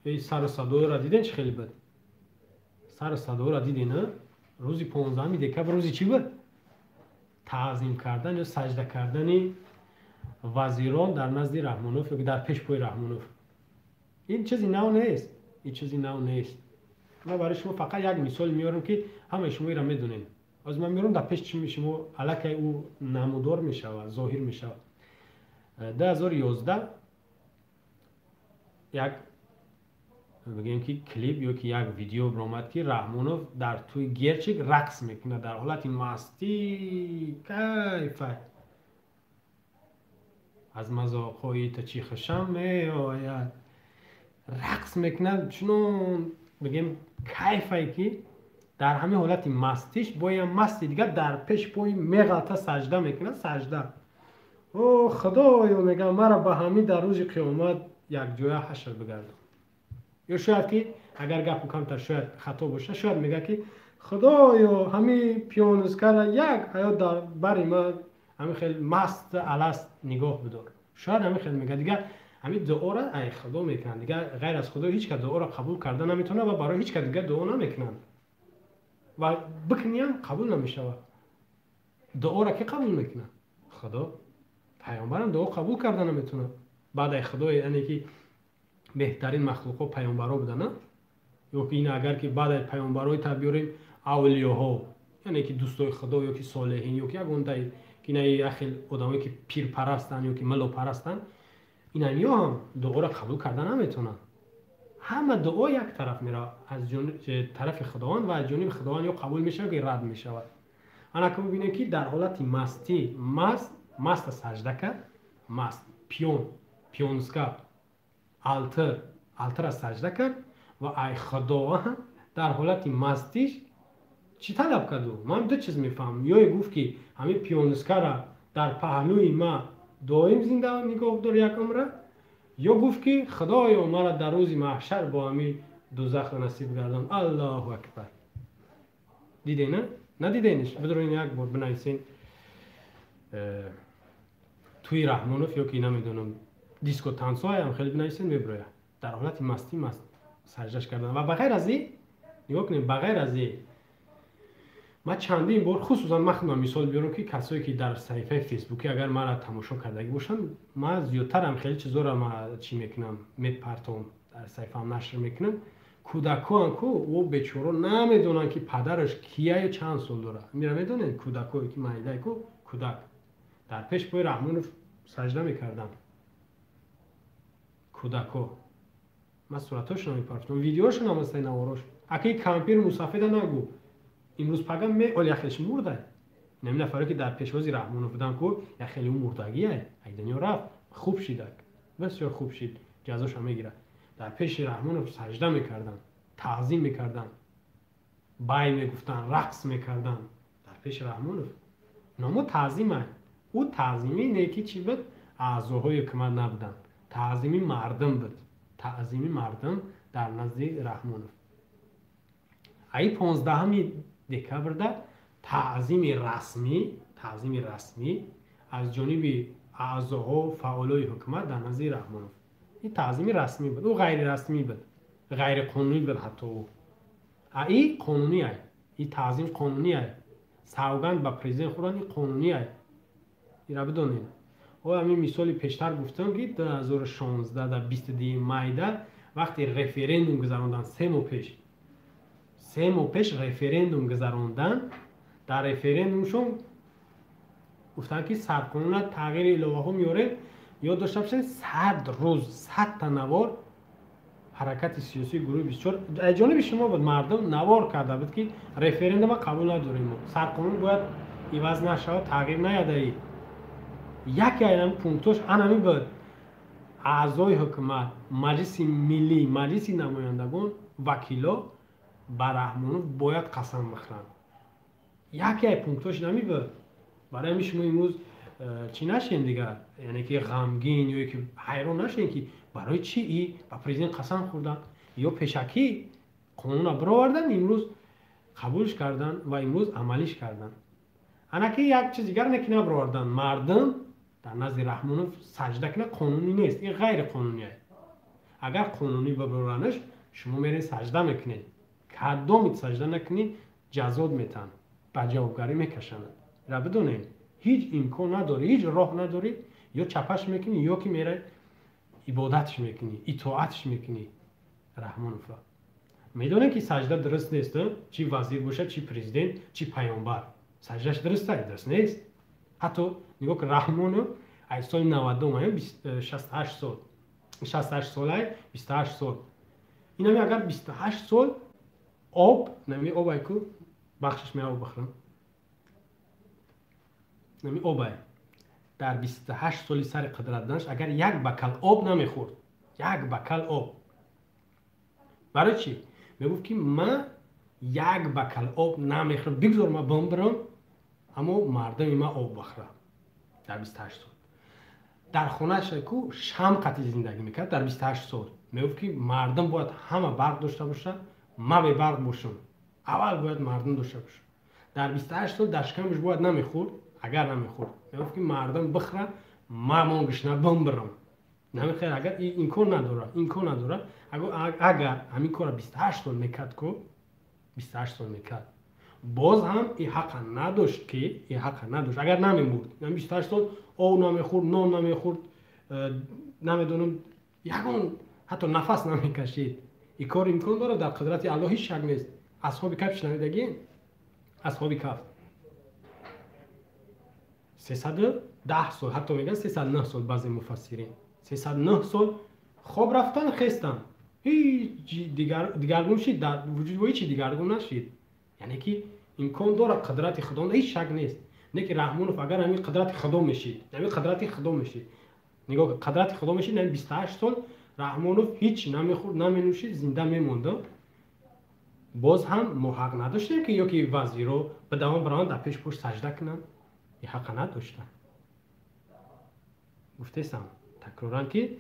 این سر صدای را دیدین چه خیلی بد. سر صدای را دیدین نه؟ روزی 15 دکبر روزی چی بود؟ تعظیم کردن یا سجده کردن وزیران در نزد رحمانوف یا در پیش پای رحمانوف. این چیزی نو نیست. این چیزی نو نیست. من برای شما فقط یک مثال میارم که همه شما را میدونین. از من میارم در پیش چی میشه شما الکی او نمودار میشه و ظاهر میشه. 2011 یک بگیم که کلیپ یا که یک ویدیو برآمد که رحمانوف در توی گرچک رقص میکنه در حالت مستی کیف از مذاقهای تا چی خشم میآید رقص میکنه چون بگیم کیفی که در همه حالت مستیش با یه مستی دیگه در پیش پای میغلطه سجده میکنه سجده او خدایا میگم مرا به همین در روز قیامت یک جای حشر بگردم. یا شاید که اگر گپ کم تا شاید خطا باشه شاید میگه که خدایا همین پیانوسکر یک حیات در بری ما همین خیلی مست الست نگاه بدار. شاید همین خیلی میگه دیگه همین دعا را ای خدا میکنن دیگه غیر از خدا هیچ که دعا را قبول کرده نمیتونه و برای هیچ که دیگه دعا نمیکنن و بکنیم قبول نمیشه. دعا را که قبول میکنه خدا پیامبرم دعا قبول کرده نمیتونه بعد خدا یعنی که بهترین مخلوقات پیامبرا بودن یا که این اگر که بعد پیامبرای تبیوریم اولیاها یعنی که دوستای خدا یا که صالحین یا که گونده که نه اخیل آدمایی که پیر پرستن یا که ملا پرستن اینا هم دعا را قبول کردن نمیتونن. همه دعا یک طرف میره از طرف خداوند و از جانب خداوند یا قبول میشه یا رد میشه. انا که ببینید که در حالت مستی مست سجده کرد مست پیونسکا التر سجده کرد و ای خدا در حالت مستیش چی طلب کرد؟ من دو چیز میفهم یا گفت که همین پیونسکا را در پهلوی ما دائم زنده نگاه دار یک عمره یا گفت که خدایا مرا در روز محشر با همین دوزخ نصیب گردان. الله اکبر. دیدین نه؟ ندیدینش؟ بدرین یک بار بنویسین توی رحمانوف یا که نمیدونم دیسکو تانسای هم خیلی بنویسین میبره در حالت مستی سجدش کردن. و بغیر از این نگاه کنیم بغیر از این من چندین بار خصوصا من مثال بیارم که کسایی که در صفحه فیسبوکی اگر من را تماشا کردگی باشن من زیادتر هم خیلی چیزا را من چی میکنم میپرتم در صفحه هم نشر میکنم کودکان کو او بیچاره نمیدونن که پدرش کیه و چند سال داره میرن میدونن کودکایی که مایده کو کودک در پیش پای رحمانوف سجده میکردن کودکو من صورتاشون میپرتم ویدیوشون هم است نواراش اکی کامپیر مسافر نگو امروز پگم می اول یخش مرده نمی نفره که در پیشوازی رحمانوف بودن کو یا خیلی اون مردگیه ای دنیا رفت خوب شیدک بسیار خوب شید جزاش هم میگیره در پیش رحمانوف سجده میکردن تعظیم میکردن بای میگفتن رقص میکردن در پیش رحمانوف نامو تعظیمه او تعظیمی نیکی چی بود اعضاهای حکومت نبودن تعظیمی مردم بود تعظیمی مردم در نزد رحمانوف ای 15 دکبر ده تعظیم رسمی از جانب اعضاها فعالای حکومت در نزد رحمانوف این تعظیم رسمی بود او غیر رسمی بود غیر قانونی بود حتی او ای قانونی ای این تعظیم قانونی ای سوگند با پرزیدنت خودن این قانونی ای این را بدونین او همین مثالی پیشتر گفتم که 2016 در 22 می وقتی رفراندوم گذراندن 3 ماه پیش رفراندوم گذراندن در رفراندومشون گفتن که سرقانون تغییر الهه ها میاره یاد داشته باشین 100 روز 100 تا نوار حرکت سیاسی گروه 24 جانب شما بود مردم نوار کرده بود که رفراندوم قبول نداریم سرقانون باید عوض نشه تغییر نیاده یکی این پونکتش همین بود اعضای حکومت مجلس ملی مجلس نمایندگان وکیلا با رحمانوف باید قسم بخورن یکی پونکتش نمی بود برای همین شما امروز چی نشین دیگه یعنی که غمگین یا که حیران نشین که برای چی ای با پرزیدنت قسم خوردن یا پیشکی قانون برآوردن امروز قبولش کردن و امروز عملیش کردن انا که یک چیز دیگر نکنه برآوردن مردم در نزد رحمانوف سجده کنه قانونی نیست این غیر قانونیه اگر قانونی ببرانش شما میرین سجده میکنید، کدامید سجده نکنید جزاد میتن با جوابگاری میکشند. را بدونین هیچ امکان نداری، هیچ راه نداری، یا چپش میکنی یا که میره عبادتش میکنی، اطاعتش میکنی. رحمان فر میدونین که سجده درست نیست، چی وزیر باشه، چی پرزیدنت، چی پیامبر، سجدهش درست نیست. حتی نگاه که رحمان از سال 92 68 سال 68 ساله 28 سال این همی اگر 28 سال آب نمی آب ایکو بخشش می آب بخورم نمی آب در 28 سالی سر قدرت داشت اگر یک بکل آب نمیخورد، یک بکل آب، برای چی؟ میگفت که من یک بکل آب نمیخورم، بگذار من بمبرم اما مردم ما آب بخورم. در 28 سال در خونه‌اش کو شم قطعی زندگی میکرد. در 28 سال میگفت که مردم باید همه برق داشته باشه، ما به برق باشم، اول باید مردم داشته باشه. در 28 سال در شکمش باید نمیخورد، اگر نمیخورد میگفت که مردم بخوره ما مونگش بمبرم، نمیخواد. اگر این کار نداره اگر همین کار 28 سال میکرد کو 28 سال میکرد باز هم این حق نداشت که اگر نمیمورد، یعنی 28 سال او نمیخورد، نان نمیخورد، نمیدونم یگان حتی نفس نمیکشید، این کار امکان داره. در قدرت الله هیچ شک نیست. اصحاب کهف شنیدگی؟ اصحاب کهف 310 سال، حتی میگن 309 سال، بعضی مفسرین 309 سال خواب رفتن خستن، هیچ دیگرگون شید در وجود هیچ دیگرگون نشید. یعنی که امکان داره قدرت خدا، هیچ شک نیست. نه که رحمانوف اگر همین قدرت خدا میشید، نگاه قدرت خدا میشید، یعنی 28 سال رحمانوف هیچ نمیخورد نمینوشید، زنده میمونده. باز هم ما حق نداشتیم که یکی وزیرو به دوام بران در پیش پشت سجده کنن، این حق نداشتن. گفتم تکرارن که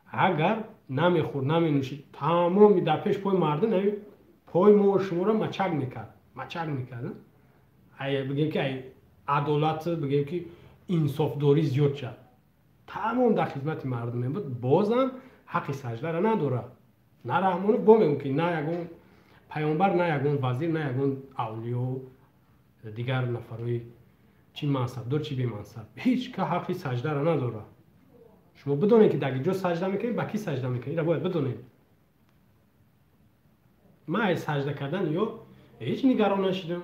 اگر نمیخورد نمینوشید تمام در پیش پای مردم پای ما و شما را مچک میکرد. بگیم که ای عدالت، بگیم که انصاف داری زیاد شد، تمام در خدمت مردم می بود، بازم حق سجده را نداره. نه رحمانوف با میگم که نه یگون پیامبر، نه یگون وزیر، نه یگون اولیو دیگر نفرای چی منصب دار چی بی منصب، هیچ که حق سجده را نداره. شما بدونید که در اینجا سجده میکنید، با کی سجده میکنید را باید بدونید. من از سجده کردن یا هیچ نگران نشدم.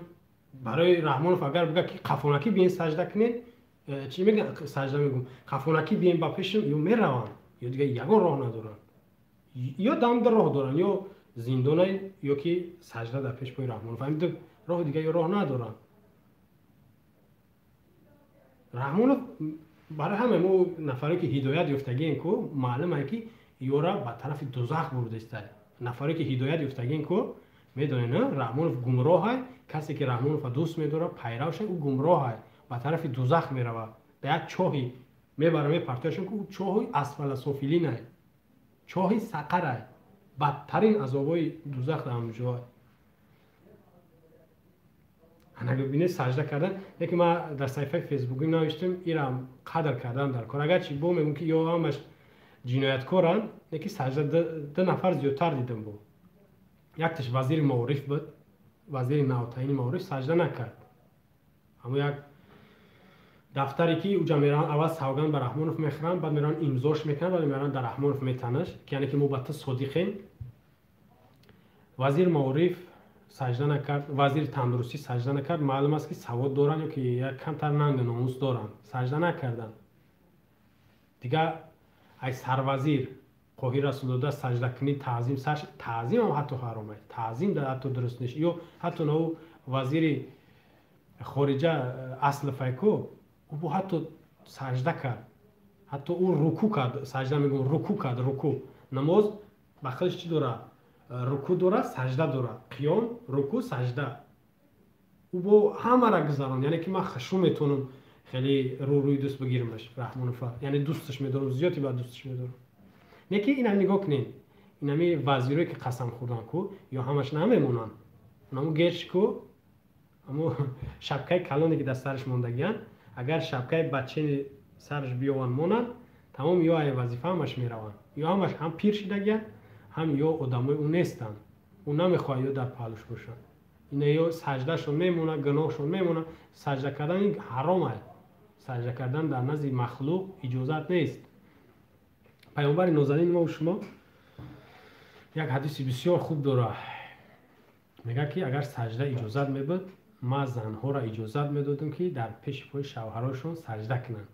برای رحمانوف اگر بگه که قفونکی بیاین سجده کنید، چی میگن سجده میگم قفونکی بیاین با پیشم، یا میرون یا دیگه یگان راه ندارن، یا دم در راه دارن، یا زندانه، یا که سجده در پیش پای رحمانوف، همین راه دیگه یا راه ندارن. رحمانوف برای همه ما نفری که هدایت یافتگی این کو معلومه که یورا به طرف دوزخ برده است. نفری که هدایت یافتگی این کو میدونن رحمانوف گمراه، کسی که رحمانوف دوست میداره پیروش او گمراه، به طرف دوزخ میروه، به یک چاهی میبره میپرتشون که او چاه اسفل سافلین، چاه سقر، بدترین عذابای دوزخ در اونجا. انا ببینید سجده کردن، یکی ما در صفحه فیسبوکی نوشتم ایرا قدر کردن در کار، اگر چی بو میگم که یا همش جنایتکارن، یکی سجده دو نفر زیادتر دیدم بود. یکتش وزیر معارف بود، وزیر نوتایین معارف سجده نکرد، اما یک دفتری که اوجا میرن اول سوگند به رحمانوف میخرن، بعد میرن امضاش میکنن، بعد میرن در رحمانوف میتنش که یعنی که ما صادقیم. وزیر معارف سجده نکرد، وزیر تندرستی سجده نکرد. معلوم است که سواد دارن یا که یک کمتر ننگ ناموس دارن، سجده نکردن. دیگه ای سروزیر قاهی رسول الله سجده کنی تعظیم سرش، تعظیم هم حتی حرامه، تعظیم در حتی درست نیست. یا حتی نو وزیر خارجه اصل فیکو او با حتی سجده کرد، حتی او رکوع کرد، سجده میگم رکوع کرد. رکوع نماز بخلش چی داره؟ رکوع داره، سجده داره، قیام، رکوع، سجده. او با همه را گذارن، یعنی که من خشم میتونم خیلی روی دوست بگیرمش رحمانوف، یعنی دوستش میدارم، زیادی بعد دوستش میدارم. نه که اینا نگاه کنین، اینا می وزیرایی که قسم خوردن کو یا همش نمیمونن، اونمو گرش کو، اما شبکه کلانی که در سرش موندگیان، اگر شبکه بچه سرش بیاون مونن تمام یا ای وظیفه همش میرون، یا همش هم پیر شدگیان هم یا آدمای اون نیستن، اون نمیخواد یا در پهلوش باشن. اینا یا سجدهشون میمونه، گناهشون میمونه. سجده کردن این حرامه. سجده کردن در نزد مخلوق اجازت نیست. پیامبر نازنین ما و شما یک حدیث بسیار خوب داره، میگه که اگر سجده اجازت میبود، ما زنها را اجازت میدادیم که در پیش پای شوهراشون سجده کنن.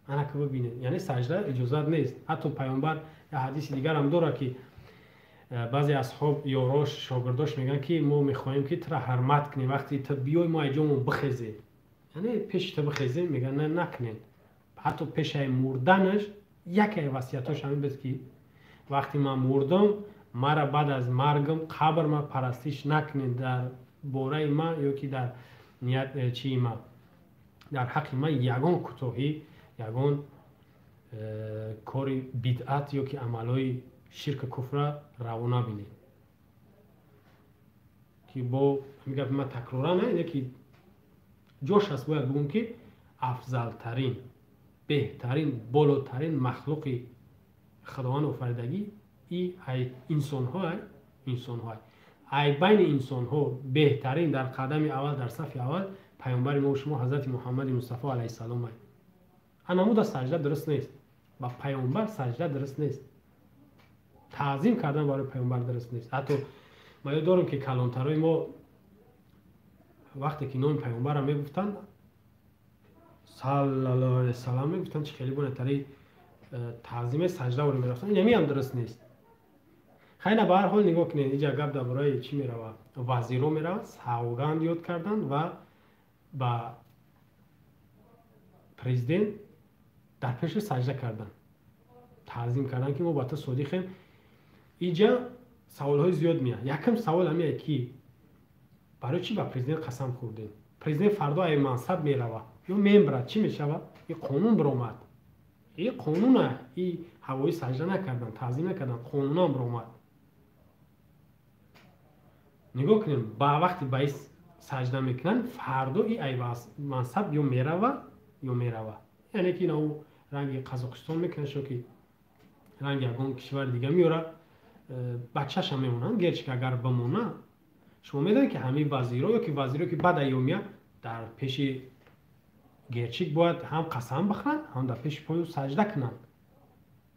انا که ببینید، یعنی سجده اجازت نیست. حتی پیامبر یک حدیث دیگر هم داره که بعضی اصحاب یاراش شاگرداش میگن که ما میخوایم که تو را حرمت کنیم، وقتی تو بیای ما اینجا بخیزیم، یعنی پیش تو بخیزیم، میگن نه نکنین. حتی پیش مردنش یکی وصیتاش همین بود که وقتی من مردم مرا بعد از مرگم قبر ما پرستش نکنین در باره من، یا که در نیت چی ما در حق من یگان کوتاهی، یگان کاری بدعت یا که عملای شرک کفر روانه بینید. که با میگم من تکرارا نه، اینه که جوش هست باید بگم که افضل ترین، بهترین، بالاترین مخلوق خداوند آفریدگی ای انسان ها، ای بین انسان ها بهترین در قدم اول، در صف اول پیامبر ما و شما حضرت محمد مصطفی علیه السلام است. نمود سجده درست نیست، با پیامبر سجده درست نیست، تعظیم کردن برای پیامبر درست نیست. حتی ما یاد دارم که کلانترای ما وقتی که نام پیامبر را میگفتن صلی الله علیه و سلم میگفتن، چه خیلی بونه تری تعظیم سجده رو میرفتن. این هم درست نیست. خیلی به هر حال نگاه کنید، اینجا گپ درباره چی میروه؟ وزیرا میروه سوگند یاد کردن و با پرزیدنت در پیش سجده کردن، تعظیم کردن که ما با تو صادقیم. اینجا سوال های زیاد میاد. یکم سوال همیه که برای چی با پرزیدنت قسم خوردین؟ پرزیدنت فردا ای منصب میروه یا میمبرد، چی میشوه؟ این قانون برآمد، این قانونه، این هوایی سجده نکردن، تعظیم نکردن، قانون هم برآمد. نگاه کنیم با وقتی با این سجده میکنن فردا ای منصب یا میروه یا میروه. یعنی که اینا رنگ قزاقستان میکنه شو که رنگ یگان کشور دیگه میاره، بچه‌ش هم میمونن. گرچه که اگر بمونه، شما میدونید که همین وزیرا یا که وزیرا که بعد ایامیه در پیش گرچک باید هم قسم بخورن، هم در پیش پای سجده کنن.